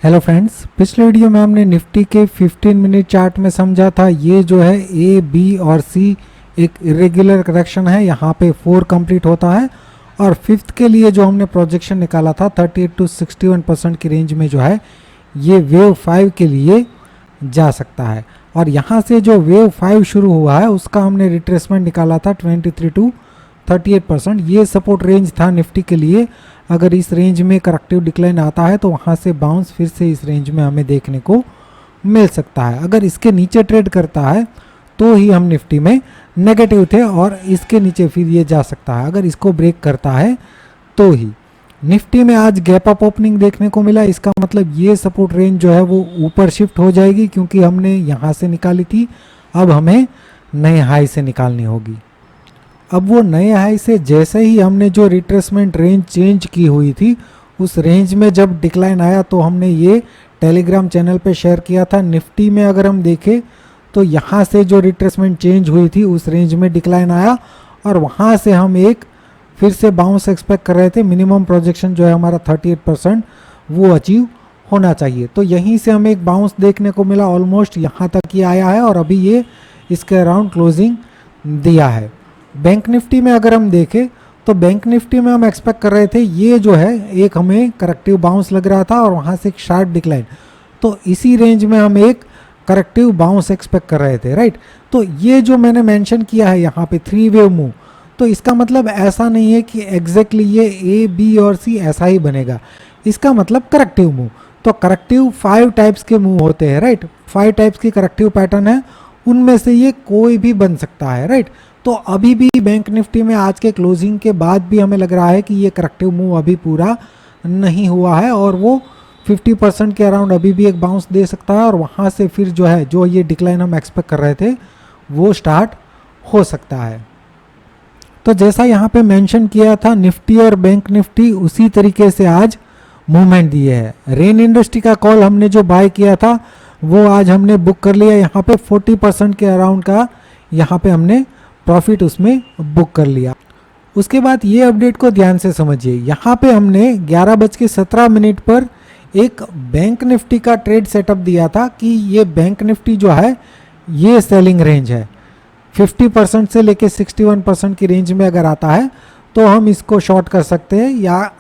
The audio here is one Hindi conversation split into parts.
हेलो फ्रेंड्स, पिछले वीडियो में हमने निफ्टी के 15 मिनट चार्ट में समझा था ये जो है ए बी और सी एक इरेगुलर करेक्शन है। यहाँ पे 4 कंप्लीट होता है और फिफ्थ के लिए जो हमने प्रोजेक्शन निकाला था 38 to 61% की रेंज में जो है ये वेव 5 के लिए जा सकता है। और यहाँ से जो वेव 5 शुरू हुआ है उसका हमने रिट्रेसमेंट निकाला था 23 to 38%। ये सपोर्ट रेंज था निफ्टी के लिए। अगर इस रेंज में करेक्टिव डिक्लाइन आता है तो वहाँ से बाउंस फिर से इस रेंज में हमें देखने को मिल सकता है। अगर इसके नीचे ट्रेड करता है तो ही हम निफ्टी में नेगेटिव थे और इसके नीचे फिर ये जा सकता है। अगर इसको ब्रेक करता है तो ही निफ्टी में आज गैप अप ओपनिंग देखने को मिला। इसका मतलब ये सपोर्ट रेंज जो है वो ऊपर शिफ्ट हो जाएगी, क्योंकि हमने यहाँ से निकाली थी, अब हमें नए हाई से निकालनी होगी। अब वो नए हाई से जैसे ही हमने जो रिट्रेसमेंट रेंज चेंज की हुई थी उस रेंज में जब डिक्लाइन आया तो हमने ये टेलीग्राम चैनल पे शेयर किया था। निफ्टी में अगर हम देखें तो यहाँ से जो रिट्रेसमेंट चेंज हुई थी उस रेंज में डिक्लाइन आया और वहाँ से हम एक फिर से बाउंस एक्सपेक्ट कर रहे थे। मिनिमम प्रोजेक्शन जो है हमारा 38% वो अचीव होना चाहिए। तो यहीं से हमें एक बाउंस देखने को मिला, ऑलमोस्ट यहाँ तक ये आया है और अभी ये इसके अराउंड क्लोजिंग दिया है। बैंक निफ्टी में अगर हम देखें तो बैंक निफ्टी में हम एक्सपेक्ट कर रहे थे ये जो है एक हमें करेक्टिव बाउंस लग रहा था और वहाँ से एक शार्प डिक्लाइन, तो इसी रेंज में हम एक करेक्टिव बाउंस एक्सपेक्ट कर रहे थे, राइट। तो ये जो मैंने मेंशन किया है यहाँ पे 3 वेव मूव, तो इसका मतलब ऐसा नहीं है कि एग्जैक्टली ये ए बी और सी ऐसा ही बनेगा। इसका मतलब करेक्टिव मूव, तो करेक्टिव 5 टाइप्स के मूव होते हैं, राइट। 5 टाइप्स की करेक्टिव पैटर्न है, उनमें से ये कोई भी बन सकता है, राइट। तो अभी भी बैंक निफ्टी में आज के क्लोजिंग के बाद भी हमें लग रहा है कि ये करेक्टिव मूव अभी पूरा नहीं हुआ है और वो 50% के अराउंड अभी भी एक बाउंस दे सकता है और वहाँ से फिर जो है जो ये डिक्लाइन हम एक्सपेक्ट कर रहे थे वो स्टार्ट हो सकता है। तो जैसा यहाँ पे मेंशन किया था निफ्टी और बैंक निफ्टी उसी तरीके से आज मूवमेंट दिए है। रेन इंडस्ट्री का कॉल हमने जो बाय किया था वो आज हमने बुक कर लिया, यहाँ पे 40% के अराउंड का यहाँ पे हमने प्रॉफिट उसमें बुक कर लिया। उसके बाद ये अपडेट को ध्यान से समझिए, यहाँ पे हमने 11:17 पर एक बैंक निफ्टी का ट्रेड सेटअप दिया था कि ये बैंक निफ्टी जो है ये सेलिंग रेंज है, 50% से लेके 61% की रेंज में अगर आता है तो हम इसको शॉर्ट कर सकते हैं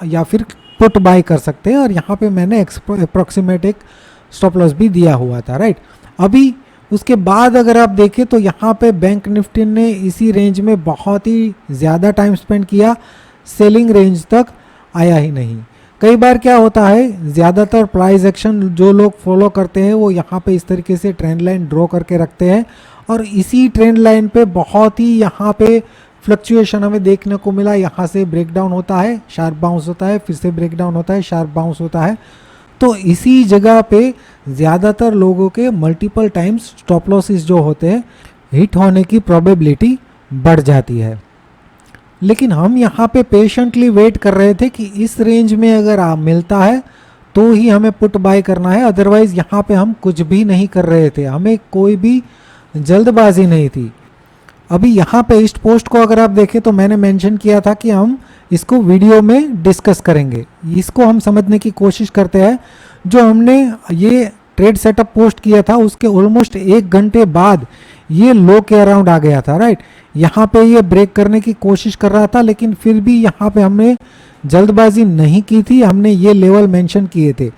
या फिर पुट बाय कर सकते हैं। और यहाँ पे मैंने अप्रॉक्सीमेट एक स्टॉप लॉस भी दिया हुआ था, राइट। अभी उसके बाद अगर आप देखें तो यहाँ पे बैंक निफ्टी ने इसी रेंज में बहुत ही ज़्यादा टाइम स्पेंड किया, सेलिंग रेंज तक आया ही नहीं। कई बार क्या होता है, ज़्यादातर प्राइस एक्शन जो लोग फॉलो करते हैं वो यहाँ पे इस तरीके से ट्रेंड लाइन ड्रॉ करके रखते हैं और इसी ट्रेंड लाइन पे बहुत ही यहाँ पे फ्लक्चुएशन हमें देखने को मिला। यहाँ से ब्रेकडाउन होता है, शार्प बाउंस होता है, फिर से ब्रेकडाउन होता है, शार्प बाउंस होता है। तो इसी जगह पे ज़्यादातर लोगों के मल्टीपल टाइम्स स्टॉप लॉसेस जो होते हैं हिट होने की प्रोबेबिलिटी बढ़ जाती है। लेकिन हम यहाँ पे पेशेंटली वेट कर रहे थे कि इस रेंज में अगर आप मिलता है तो ही हमें पुट बाय करना है, अदरवाइज़ यहाँ पे हम कुछ भी नहीं कर रहे थे, हमें कोई भी जल्दबाजी नहीं थी। अभी यहाँ पे इस पोस्ट को अगर आप देखें तो मैंने मेंशन किया था कि हम इसको वीडियो में डिस्कस करेंगे। इसको हम समझने की कोशिश करते हैं। जो हमने ये ट्रेड सेटअप पोस्ट किया था उसके ऑलमोस्ट 1 घंटे बाद ये लो के अराउंड आ गया था, राइट। यहाँ पे ये ब्रेक करने की कोशिश कर रहा था, लेकिन फिर भी यहाँ पे हमने जल्दबाजी नहीं की थी, हमने ये लेवल मेंशन किए थे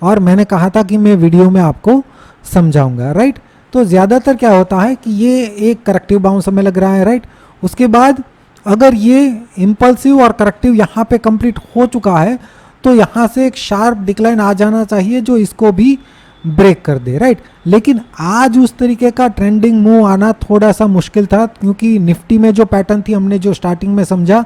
और मैंने कहा था कि मैं वीडियो में आपको समझाऊंगा, राइट। तो ज़्यादातर क्या होता है कि ये एक करेक्टिव बाउंस हमें लग रहा है, राइट। उसके बाद अगर ये इम्पल्सिव और करेक्टिव यहाँ पे कंप्लीट हो चुका है तो यहाँ से एक शार्प डिक्लाइन आ जाना चाहिए जो इसको भी ब्रेक कर दे, राइट। लेकिन आज उस तरीके का ट्रेंडिंग मूव आना थोड़ा सा मुश्किल था, क्योंकि निफ्टी में जो पैटर्न थी हमने जो स्टार्टिंग में समझा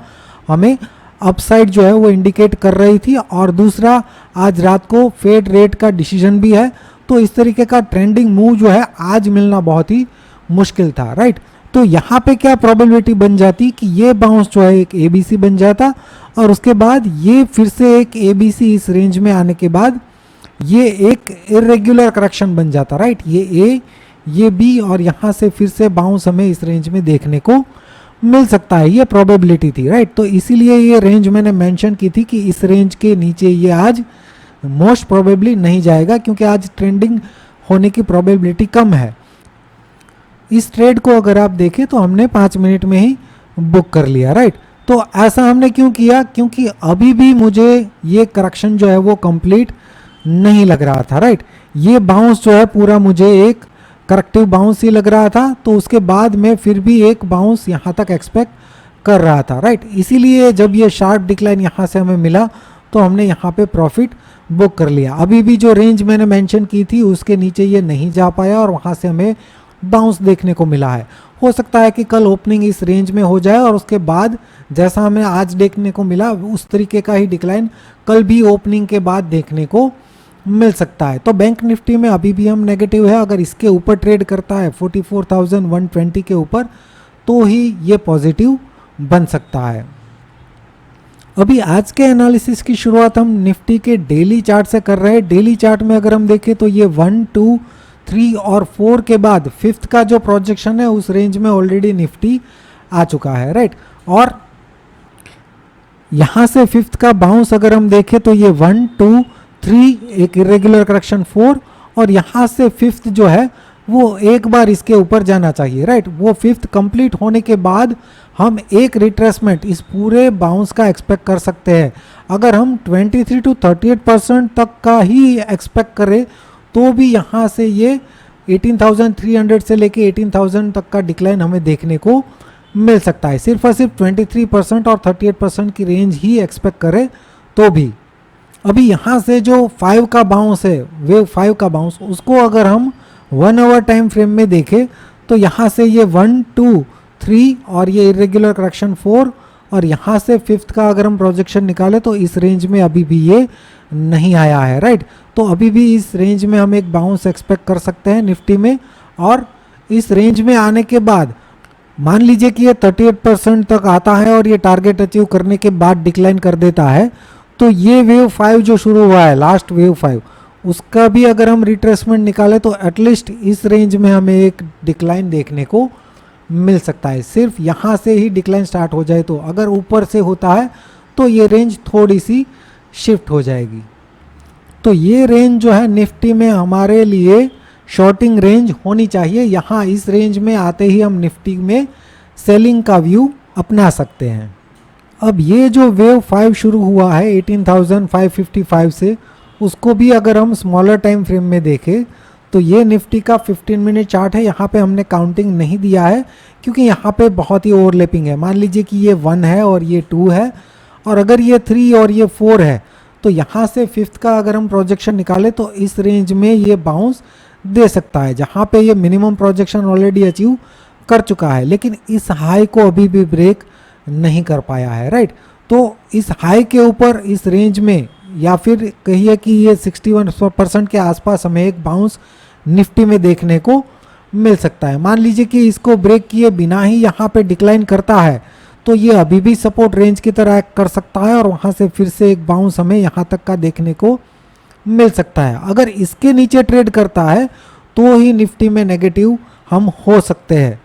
हमें अपसाइड जो है वो इंडिकेट कर रही थी और दूसरा आज रात को फेड रेट का डिसीजन भी है, तो इस तरीके का ट्रेंडिंग मूव जो है आज मिलना बहुत ही मुश्किल था, राइट। तो यहाँ पे क्या प्रोबेबिलिटी बन जाती कि ये बाउंस जो है एक ABC बन जाता और उसके बाद ये फिर से एक ABC इस रेंज में आने के बाद ये एक इरेगुलर करेक्शन बन जाता, राइट। ये A, ये B और यहाँ से फिर से बाउंस हमें इस रेंज में देखने को मिल सकता है, ये प्रोबेबिलिटी थी, राइट। तो इसीलिए ये रेंज मैंने मेंशन की थी कि इस रेंज के नीचे ये आज मोस्ट प्रोबेबली नहीं जाएगा क्योंकि आज ट्रेंडिंग होने की प्रोबेबिलिटी कम है। इस ट्रेड को अगर आप देखें तो हमने 5 मिनट में ही बुक कर लिया, राइट। तो ऐसा हमने क्यों किया, क्योंकि अभी भी मुझे ये करेक्शन जो है वो कंप्लीट नहीं लग रहा था, राइट। ये बाउंस जो है पूरा मुझे एक करेक्टिव बाउंस ही लग रहा था, तो उसके बाद में फिर भी एक बाउंस यहाँ तक एक्सपेक्ट कर रहा था, राइट। इसीलिए जब ये शार्प डिक्लाइन यहाँ से हमें मिला तो हमने यहाँ पे प्रॉफिट बुक कर लिया। अभी भी जो रेंज मैंने मेंशन की थी उसके नीचे ये नहीं जा पाया और वहाँ से हमें बाउंस देखने को मिला है। हो सकता है कि कल ओपनिंग इस रेंज में हो जाए और उसके बाद जैसा हमें आज देखने को मिला उस तरीके का ही डिक्लाइन कल भी ओपनिंग के बाद देखने को मिल सकता है। तो बैंक निफ्टी में अभी भी हम नेगेटिव है, अगर इसके ऊपर ट्रेड करता है 44,120 के ऊपर तो ही ये पॉजिटिव बन सकता है। अभी आज के एनालिसिस की शुरुआत हम निफ्टी के डेली चार्ट से कर रहे हैं। डेली चार्ट में अगर हम देखें तो ये 1, 2, 3 और 4 के बाद 5th का जो प्रोजेक्शन है उस रेंज में ऑलरेडी निफ्टी आ चुका है, राइट। और यहां से 5th का बाउंस अगर हम देखें तो ये 1, 2, 3 एक इरेगुलर करेक्शन 4 और यहां से 5th जो है वो एक बार इसके ऊपर जाना चाहिए, राइट। वो 5th कंप्लीट होने के बाद हम एक रिट्रेसमेंट इस पूरे बाउंस का एक्सपेक्ट कर सकते हैं। अगर हम 23 to 38% तक का ही एक्सपेक्ट करें तो भी यहाँ से ये 18,300 से लेके 18,000 तक का डिक्लाइन हमें देखने को मिल सकता है। सिर्फ और सिर्फ 23% और 38% की रेंज ही एक्सपेक्ट करें तो भी। अभी यहाँ से जो 5 का बाउंस है, वेव 5 का बाउंस, उसको अगर हम 1 आवर टाइम फ्रेम में देखें तो यहाँ से ये 1, 2, 3 और ये इरेगुलर करेक्शन 4 और यहाँ से 5th का अगर हम प्रोजेक्शन निकालें तो इस रेंज में अभी भी ये नहीं आया है, राइट। तो अभी भी इस रेंज में हम एक बाउंस एक्सपेक्ट कर सकते हैं निफ्टी में। और इस रेंज में आने के बाद मान लीजिए कि ये 38% तक आता है और ये टारगेट अचीव करने के बाद डिक्लाइन कर देता है तो ये वेव 5 जो शुरू हुआ है, लास्ट वेव 5, उसका भी अगर हम रिट्रेसमेंट निकालें तो एटलीस्ट इस रेंज में हमें एक डिक्लाइन देखने को मिल सकता है। सिर्फ यहाँ से ही डिक्लाइन स्टार्ट हो जाए तो, अगर ऊपर से होता है तो ये रेंज थोड़ी सी शिफ्ट हो जाएगी। तो ये रेंज जो है निफ्टी में हमारे लिए शॉर्टिंग रेंज होनी चाहिए। यहाँ इस रेंज में आते ही हम निफ्टी में सेलिंग का व्यू अपना सकते हैं। अब ये जो वेव 5 शुरू हुआ है 18,555 से, उसको भी अगर हम स्मॉलर टाइम फ्रेम में देखें तो ये निफ्टी का 15 मिनट चार्ट है। यहाँ पे हमने काउंटिंग नहीं दिया है क्योंकि यहाँ पे बहुत ही ओवरलैपिंग है। मान लीजिए कि ये 1 है और ये 2 है और अगर ये 3 और ये 4 है तो यहाँ से 5th का अगर हम प्रोजेक्शन निकालें तो इस रेंज में ये बाउंस दे सकता है जहाँ पे ये मिनिमम प्रोजेक्शन ऑलरेडी अचीव कर चुका है, लेकिन इस हाई को अभी भी ब्रेक नहीं कर पाया है, राइट। तो इस हाई के ऊपर इस रेंज में या फिर कहिए कि ये 61% के आसपास हमें एक बाउंस निफ्टी में देखने को मिल सकता है। मान लीजिए कि इसको ब्रेक किए बिना ही यहाँ पे डिक्लाइन करता है तो ये अभी भी सपोर्ट रेंज की तरह एक्ट कर सकता है और वहाँ से फिर से एक बाउंस हमें यहाँ तक का देखने को मिल सकता है। अगर इसके नीचे ट्रेड करता है तो ही निफ्टी में नेगेटिव हम हो सकते हैं।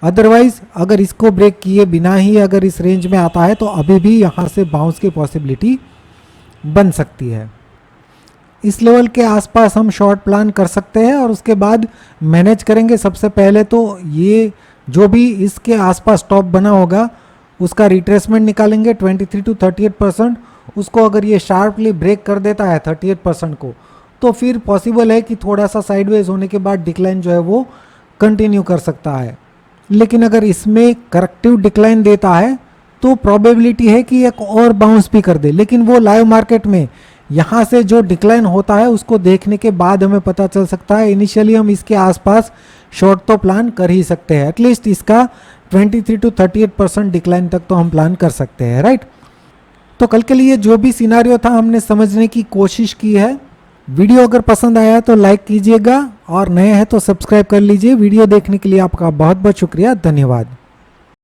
अदरवाइज अगर इसको ब्रेक किए बिना ही अगर इस रेंज में आता है तो अभी भी यहाँ से बाउंस की पॉसिबिलिटी बन सकती है। इस लेवल के आसपास हम शॉर्ट प्लान कर सकते हैं और उसके बाद मैनेज करेंगे। सबसे पहले तो ये जो भी इसके आसपास टॉप बना होगा उसका रिट्रेसमेंट निकालेंगे 23 to 38%। उसको अगर ये शार्पली ब्रेक कर देता है 38% को तो फिर पॉसिबल है कि थोड़ा सा साइडवेज होने के बाद डिक्लाइन जो है वो कंटिन्यू कर सकता है। लेकिन अगर इसमें करेक्टिव डिक्लाइन देता है तो प्रोबेबिलिटी है कि एक और बाउंस भी कर दे, लेकिन वो लाइव मार्केट में यहाँ से जो डिक्लाइन होता है उसको देखने के बाद हमें पता चल सकता है। इनिशियली हम इसके आसपास शॉर्ट तो प्लान कर ही सकते हैं, एटलीस्ट इसका 23 to 38% डिक्लाइन तक तो हम प्लान कर सकते हैं, राइट। तो कल के लिए जो भी सिनारियो था हमने समझने की कोशिश की है। वीडियो अगर पसंद आया तो लाइक कीजिएगा और नए हैं तो सब्सक्राइब कर लीजिए। वीडियो देखने के लिए आपका बहुत बहुत शुक्रिया, धन्यवाद।